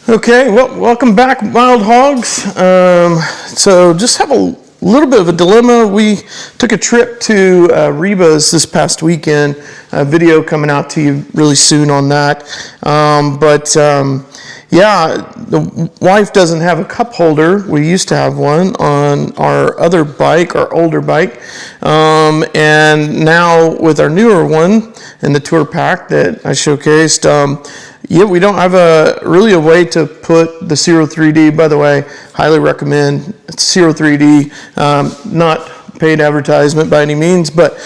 Okay, well, welcome back, Wild Hogs. So just have a little bit of a dilemma. We took a trip to Reba's this past weekend. A video coming out to you really soon on that. Yeah, the wife doesn't have a cup holder. We used to have one on our other bike, our older bike. And now with our newer one and the tour pack that I showcased, yeah, we don't have really a way to put the Zero 3D. By the way, highly recommend Zero 3D. Not paid advertisement by any means, but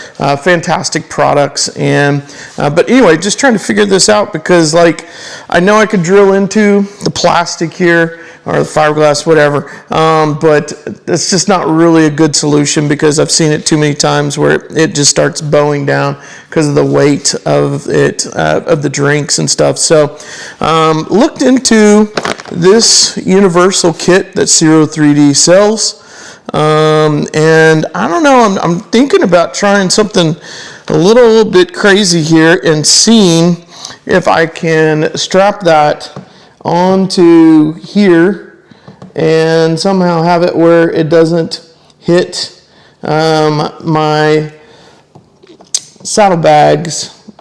fantastic products. And but anyway, just trying to figure this out because, like, I know I could drill into the plastic here or the fiberglass, whatever, but it's just not really a good solution because I've seen it too many times where it just starts bowing down because of the weight of it, of the drinks and stuff. So looked into this universal kit that Zero 3D sells. And I don't know, I'm thinking about trying something a little bit crazy here and seeing if I can strap that onto here and somehow have it where it doesn't hit my saddlebags.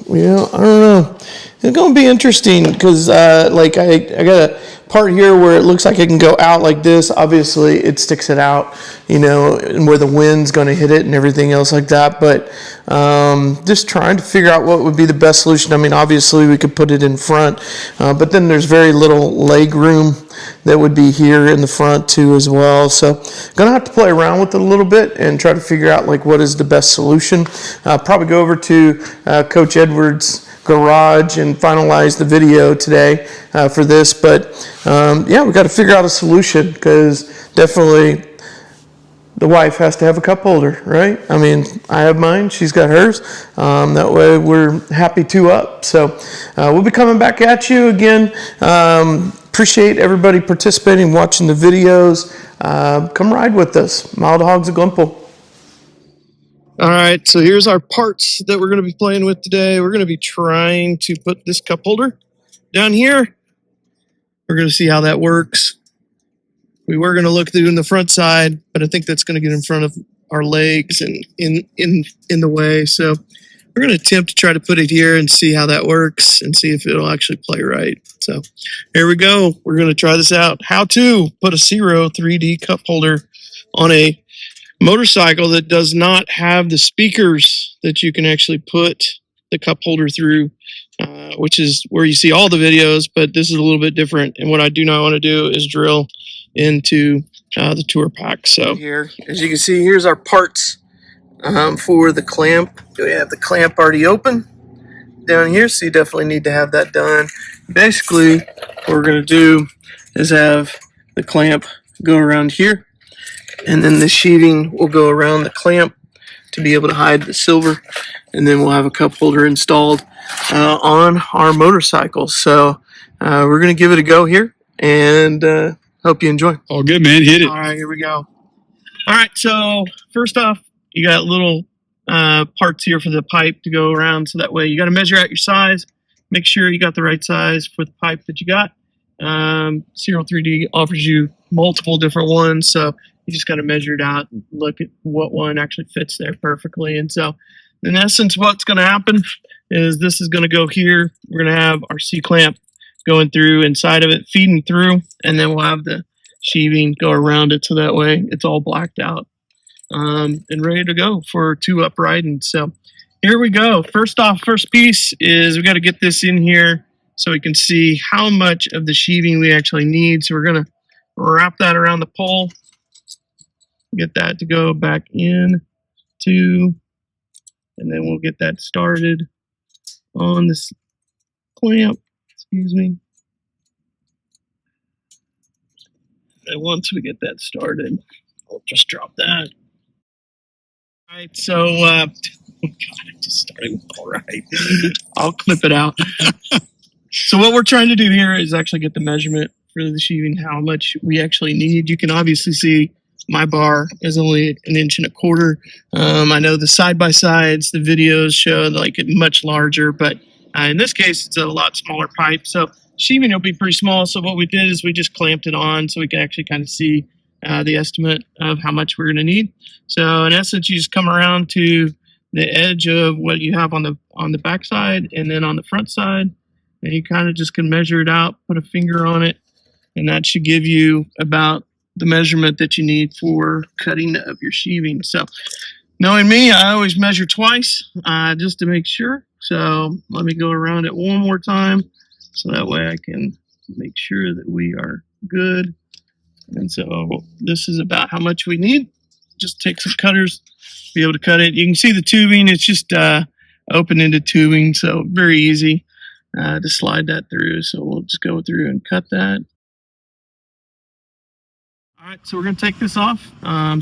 Well, I don't know. It's going to be interesting because like I got a part here where it looks like it can go out like this. Obviously it sticks it out, you know, and where the wind's going to hit it and everything else like that. But just trying to figure out what would be the best solution. I mean, obviously we could put it in front, but then there's very little leg room that would be here in the front too as well. So gonna have to play around with it a little bit and try to figure out like what is the best solution. Probably go over to Coach Edwards' garage and finalize the video today for this. But yeah, we got to figure out a solution because definitely the wife has to have a cup holder, right? I mean, I have mine, she's got hers. That way we're happy two up. So we'll be coming back at you again. Appreciate everybody participating, watching the videos. Come ride with us. Mild Hogs of Glenpool. All right, so here's our parts that we're going to be playing with today. We're going to be trying to put this cup holder down here. We're going to see how that works. We were going to look through in the front side, but I think that's going to get in front of our legs and in the way. So we're going to attempt to try to put it here and see how that works and see if it'll actually play right. So here we go. We're going to try this out. How to put a Zero 3D cup holder on a motorcycle that does not have the speakers that you can actually put the cup holder through, which is where you see all the videos, but this is a little bit different. And what I do not want to do is drill into the tour pack. So here, as you can see, here's our parts for the clamp. We have the clamp already open down here, so you definitely need to have that done. Basically, what we're going to do is have the clamp go around here, and then the sheathing will go around the clamp to be able to hide the silver, and then we'll have a cup holder installed on our motorcycle. So we're going to give it a go here, and hope you enjoy. All good, man. Hit it. All right, here we go. All right, so first off, you got little parts here for the pipe to go around, so that way you got to measure out your size. Make sure you got the right size for the pipe that you got. Zero 3D offers you multiple different ones, so you just got to measure it out and look at what one actually fits there perfectly. And so in essence, what's going to happen is this is going to go here. We're going to have our C-clamp going through inside of it, feeding through, and then we'll have the sheathing go around it, so that way it's all blacked out and ready to go for two up riding. So here we go. First off, first piece is we got to get this in here so we can see how much of the sheathing we actually need. So we're going to wrap that around the pole, get that to go back in to, and then we'll get that started on this clamp. Excuse me. And once we get that started, I'll just drop that. All right, so oh God, I just started. All right, I'll clip it out. So what we're trying to do here is actually get the measurement for the sheathing, how much we actually need. You can obviously see my bar is only 1.25 inches. I know the side-by-sides, the videos show like it much larger, but In this case, it's a lot smaller pipe, so sheaving will be pretty small. So what we did is we just clamped it on so we can actually kind of see the estimate of how much we're going to need. So in essence, you just come around to the edge of what you have on the back side and then on the front side, and you kind of just can measure it out, put a finger on it, and that should give you about the measurement that you need for cutting of your sheaving. So knowing me, I always measure twice just to make sure. So let me go around it one more time so that way I can make sure that we are good. And so this is about how much we need. Just take some cutters, be able to cut it. You can see the tubing, it's just open-ended tubing, so very easy to slide that through. So we'll just go through and cut that. All right, so we're going to take this off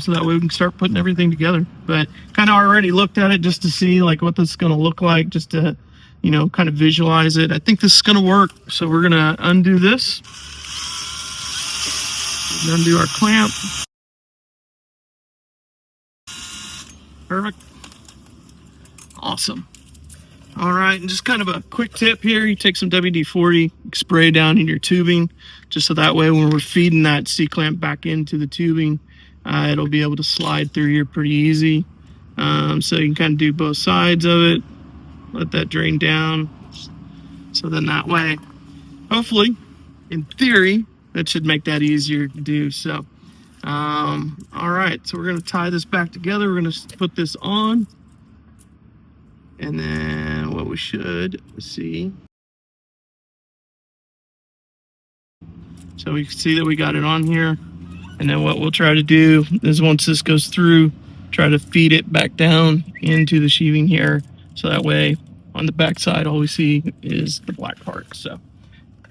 so that way we can start putting everything together. But kind of already looked at it just to see like what this is going to look like, just to, you know, kind of visualize it. I think this is going to work. So we're going to undo this. Undo our clamp. Perfect. Awesome. All right, and just kind of a quick tip here, you take some WD-40, spray down in your tubing, just so that way when we're feeding that C-clamp back into the tubing, it'll be able to slide through here pretty easy. So you can kind of do both sides of it, let that drain down. So then that way, hopefully, in theory, that should make that easier to do. So, all right, so we're gonna tie this back together. We're gonna put this on. And then what we should see. So we can see that we got it on here. And then what we'll try to do is once this goes through, try to feed it back down into the sheaving here. So that way on the back side, all we see is the black part. So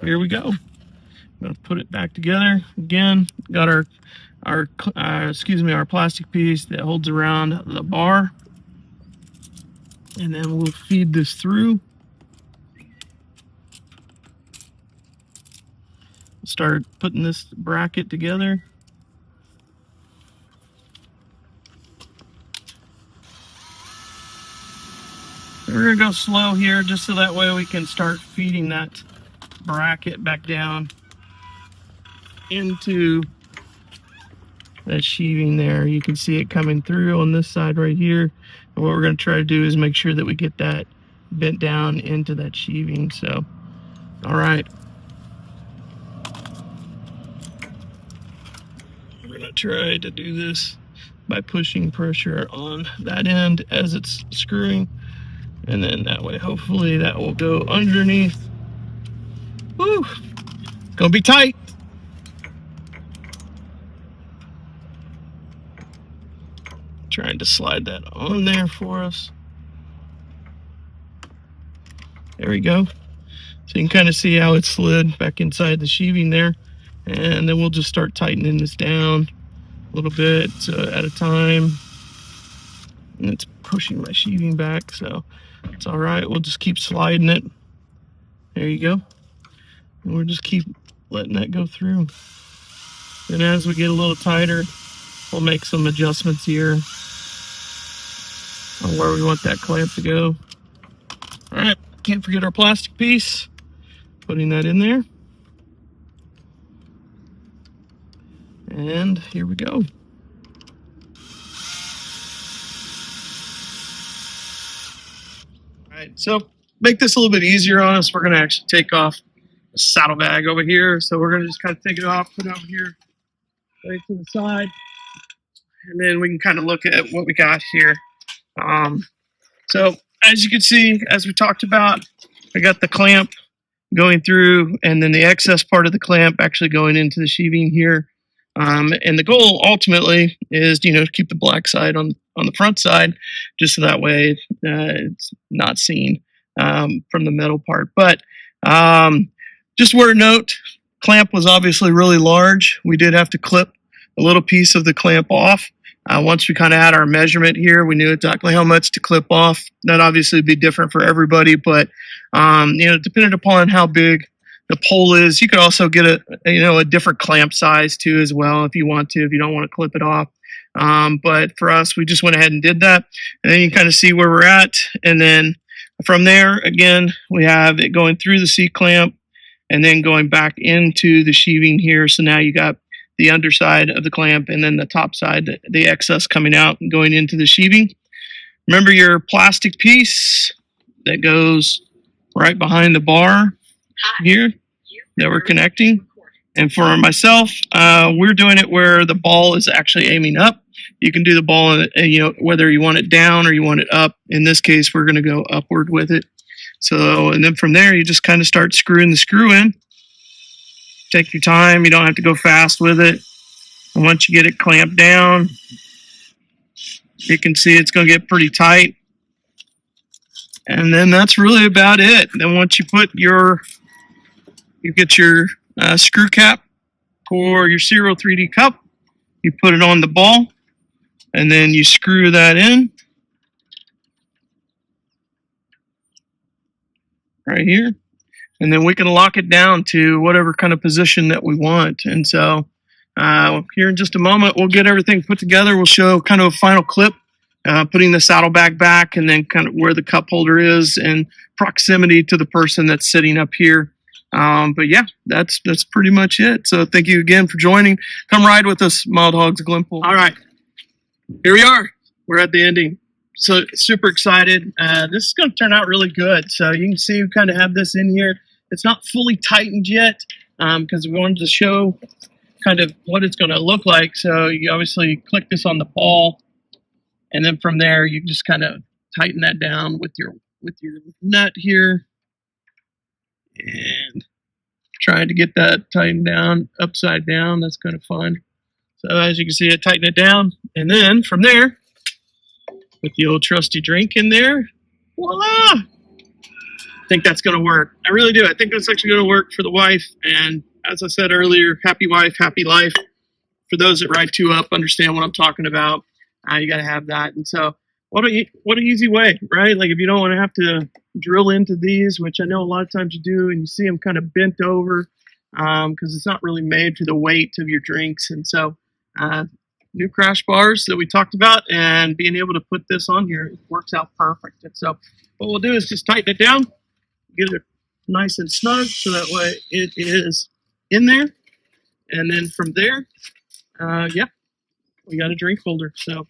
here we go. I'm gonna put it back together. Again, got our plastic piece that holds around the bar. And then we'll feed this through. Start putting this bracket together. We're gonna go slow here just so that way we can start feeding that bracket back down into that sheaving there. You can see it coming through on this side right here. And what we're going to try to do is make sure that we get that bent down into that sheaving. So, all right. We're going to try to do this by pushing pressure on that end as it's screwing. And then that way, hopefully that will go underneath. Woo! Gonna be tight. Trying to slide that on there for us. There we go. So you can kind of see how it slid back inside the sheaving there. And then we'll just start tightening this down a little bit at a time. And it's pushing my sheaving back, so it's all right. We'll just keep sliding it. There you go. And we'll just keep letting that go through. And as we get a little tighter, we'll make some adjustments here on where we want that clamp to go. All right, can't forget our plastic piece. Putting that in there. And here we go. All right, so make this a little bit easier on us. We're gonna actually take off a saddle bag over here. So we're gonna just kind of take it off, put it over here, right to the side. And then we can kind of look at what we got here. So as you can see, as we talked about, I got the clamp going through and then the excess part of the clamp actually going into the sheaving here. And the goal ultimately is, to keep the black side on the front side, just so that way it's not seen from the metal part. But just word note, clamp was obviously really large. We did have to clip a little piece of the clamp off. Once we kind of had our measurement here, we knew exactly how much to clip off. That obviously would be different for everybody, but depending upon how big the pole is, you could also get a different clamp size too as well if you want to, if you don't want to clip it off. But for us, we just went ahead and did that, and then you kind of see where we're at, and then From there, again, we have it going through the C-clamp and then going back into the sheathing here. So now you got the underside of the clamp and then the top side, the excess coming out and going into the sheathing. Remember your plastic piece that goes right behind the bar here that we're connecting. And for myself, we're doing it where the ball is actually aiming up. You can do the ball, whether you want it down or you want it up. In this case, we're going to go upward with it. So, and then from there, you just kind of start screwing the screw in. Take your time. You don't have to go fast with it. And once you get it clamped down, you can see it's going to get pretty tight. And then that's really about it. Then once you put you get your screw cap for your Serial 3D cup, you put it on the ball, and then you screw that in right here. And then we can lock it down to whatever kind of position that we want. And so here in just a moment, we'll get everything put together. We'll show kind of a final clip, putting the saddlebag back and then kind of where the cup holder is and proximity to the person that's sitting up here. But yeah, that's pretty much it. So thank you again for joining. Come ride with us, Mild Hogs of Glenpool. All right, here we are. We're at the ending. So super excited. This is going to turn out really good. So you can see we kind of have this in here. It's not fully tightened yet because we wanted to show kind of what it's going to look like. So you obviously click this on the ball, and then from there you just kind of tighten that down with your nut here, and trying to get that tightened down upside down. That's kind of fun. So as you can see, I tighten it down, and then from there, with the old trusty drink in there, voila! I think that's going to work. I really do. I think that's actually going to work for the wife. And as I said earlier, happy wife, happy life. For those that ride 2-up, understand what I'm talking about. You got to have that. And so, what an easy way, right? Like if you don't want to have to drill into these, which I know a lot of times you do, and you see them kind of bent over because it's not really made for the weight of your drinks. And so, new crash bars that we talked about, and being able to put this on here works out perfect. And so what we'll do is just tighten it down, get it nice and snug so that way it is in there. And then from there, yeah, we got a drink holder. So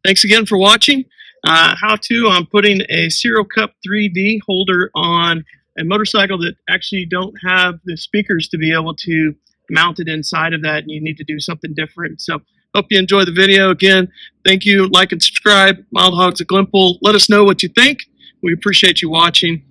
thanks again for watching. I'm putting a Serial Cup 3D holder on a motorcycle that actually don't have the speakers to be able to mount it inside of that, and you need to do something different. So hope you enjoy the video. Again, thank you. Like and subscribe. Mild Hogs of Glenpool. Let us know what you think. We appreciate you watching.